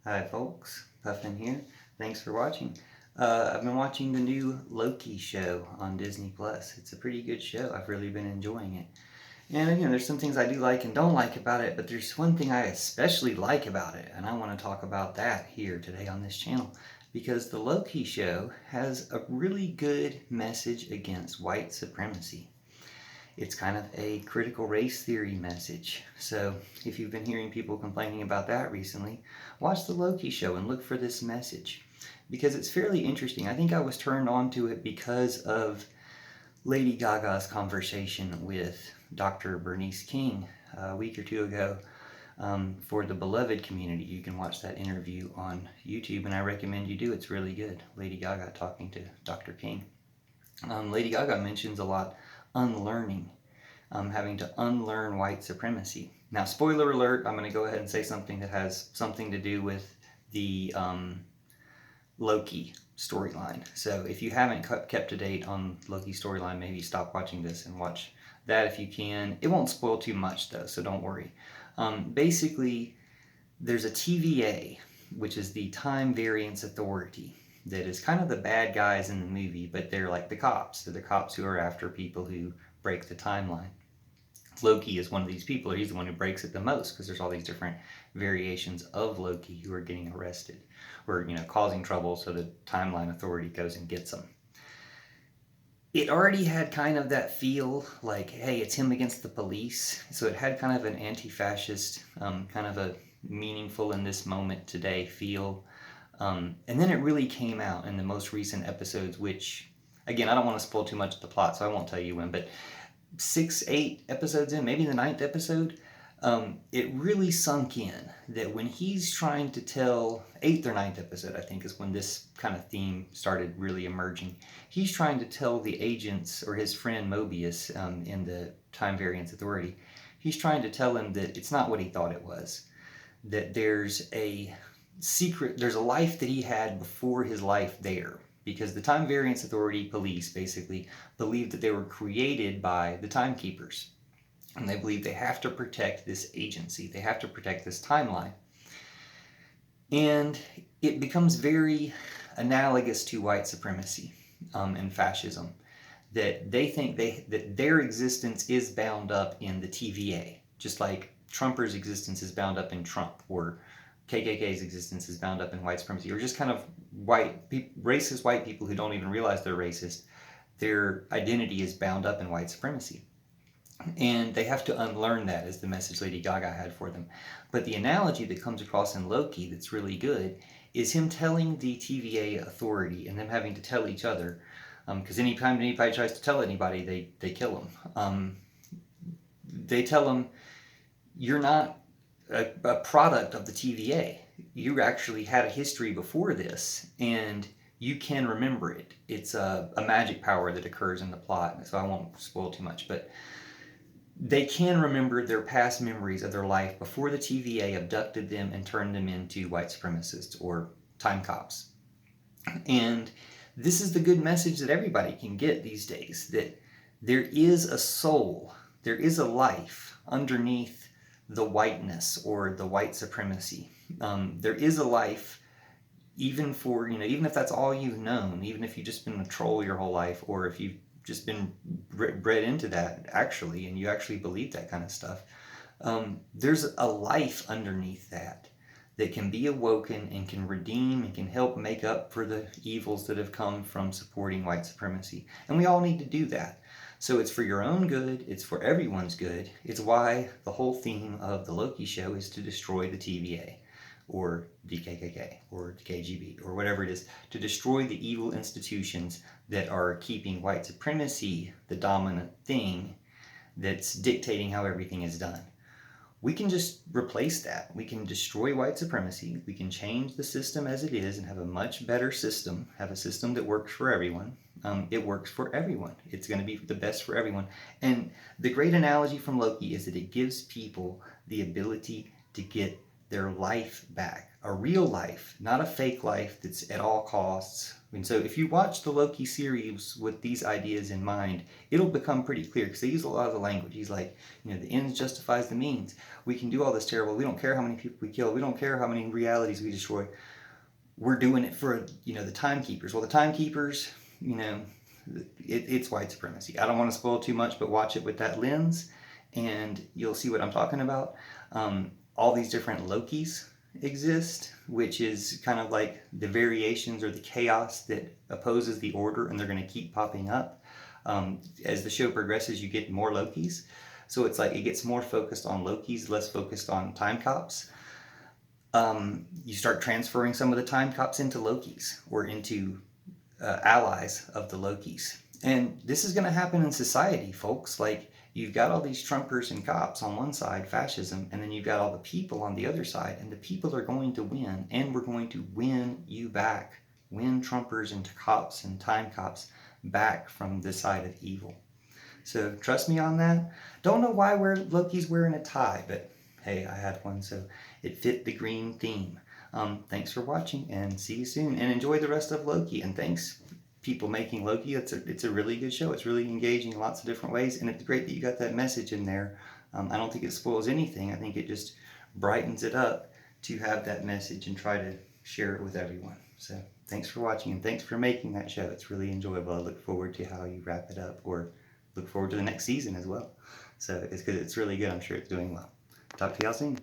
Hi folks, Puffin here. Thanks for watching. I've been watching the new Loki show on Disney Plus. It's a pretty good show. I've really been enjoying it. And there's some things I do like and don't like about it, but there's one thing I especially like about it, and I want to talk about that here today on this channel. Because the Loki show has a really good message against white supremacy. It's kind of a critical race theory message. So if you've been hearing people complaining about that recently, watch the Loki show and look for this message. Because it's fairly interesting. I think I was turned on to it because of Lady Gaga's conversation with Dr. Bernice King a week or two ago for the Beloved community. You can watch that interview on YouTube, and I recommend you do. It's really good. Lady Gaga talking to Dr. King. Lady Gaga mentions a lot unlearning, having to unlearn white supremacy. Now, spoiler alert, I'm going to go ahead and say something that has something to do with the Loki storyline. So if you haven't kept to date on Loki storyline, maybe stop watching this and watch that if you can. It won't spoil too much though, so don't worry. Basically, there's a TVA, which is the Time Variance Authority, that is kind of the bad guys in the movie, but they're like the cops. They're the cops who are after people who break the timeline. Loki is one of these people. He's the one who breaks it the most because there's all these different variations of Loki who are getting arrested or causing trouble, so the timeline authority goes and gets them. It already had kind of that feel like, hey, it's him against the police. So it had kind of an anti-fascist, kind of a meaningful in this moment today feel. And then it really came out in the most recent episodes, which, again, I don't want to spoil too much of the plot, so I won't tell you when, but 6, 8 episodes in, maybe the 9th episode, it really sunk in that when he's trying to tell, 8th or 9th episode, I think, is when this kind of theme started really emerging. He's trying to tell the agents, or his friend Mobius in the Time Variance Authority, he's trying to tell him that it's not what he thought it was. That there's a secret, there's a life that he had before his life there. Because the Time Variance Authority police basically believe that they were created by the timekeepers. And they believe they have to protect this agency. They have to protect this timeline. And it becomes very analogous to white supremacy and fascism. That they think that their existence is bound up in the TVA. Just like Trumpers' existence is bound up in Trump, or KKK's existence is bound up in white supremacy, or just kind of racist white people who don't even realize they're racist. Their identity is bound up in white supremacy. And they have to unlearn that, is the message Lady Gaga had for them. But the analogy that comes across in Loki that's really good is him telling the TVA authority and them having to tell each other, because anytime anybody tries to tell anybody, they kill them. They tell them, you're not a product of the TVA. You actually had a history before this, and you can remember it. It's a magic power that occurs in the plot, so I won't spoil too much, but they can remember their past memories of their life before the TVA abducted them and turned them into white supremacists or time cops. And this is the good message that everybody can get these days, that there is a soul, there is a life underneath the whiteness or the white supremacy. There is a life, even for, even if that's all you've known, even if you've just been a troll your whole life, or if you've just been bred into that actually, and you actually believe that kind of stuff, there's a life underneath that can be awoken and can redeem and can help make up for the evils that have come from supporting white supremacy. And we all need to do that. So it's for your own good, it's for everyone's good. It's why the whole theme of the Loki show is to destroy the TVA, or the KKK, or the KGB, or whatever it is, to destroy the evil institutions that are keeping white supremacy the dominant thing that's dictating how everything is done. We can just replace that. We can destroy white supremacy. We can change the system as it is and have a much better system, have a system that works for everyone. It works for everyone. It's going to be the best for everyone. And the great analogy from Loki is that it gives people the ability to get their life back. A real life, not a fake life that's at all costs And so if you watch the Loki series with these ideas in mind, it'll become pretty clear because they use a lot of the language. He's like, the ends justifies the means. We can do all this terrible. We don't care how many people we kill. We don't care how many realities we destroy. We're doing it for, the timekeepers. Well, the timekeepers, it's white supremacy. I don't want to spoil too much, but watch it with that lens and you'll see what I'm talking about. All these different Lokis exist, which is kind of like the variations or the chaos that opposes the order, and they're going to keep popping up. As the show progresses, you get more Lokis. So it's like it gets more focused on Lokis, less focused on time cops. You start transferring some of the time cops into Lokis or into allies of the Lokis. And this is going to happen in society, folks. Like, you've got all these Trumpers and cops on one side, fascism, and then you've got all the people on the other side, and the people are going to win, and we're going to win you back. Win Trumpers and cops and time cops back from the side of evil. So trust me on that. Don't know why Loki's wearing a tie, but hey, I had one, so it fit the green theme. Thanks for watching, and see you soon. And enjoy the rest of Loki. And thanks, people making Loki. It's a really good show. It's really engaging in lots of different ways, and it's great that you got that message in there. I don't think it spoils anything. I think it just brightens it up to have that message and try to share it with everyone. So thanks for watching, and thanks for making that show. It's really enjoyable. I look forward to how you wrap it up, or look forward to the next season as well. So it's really good. I'm sure it's doing well. Talk to y'all soon.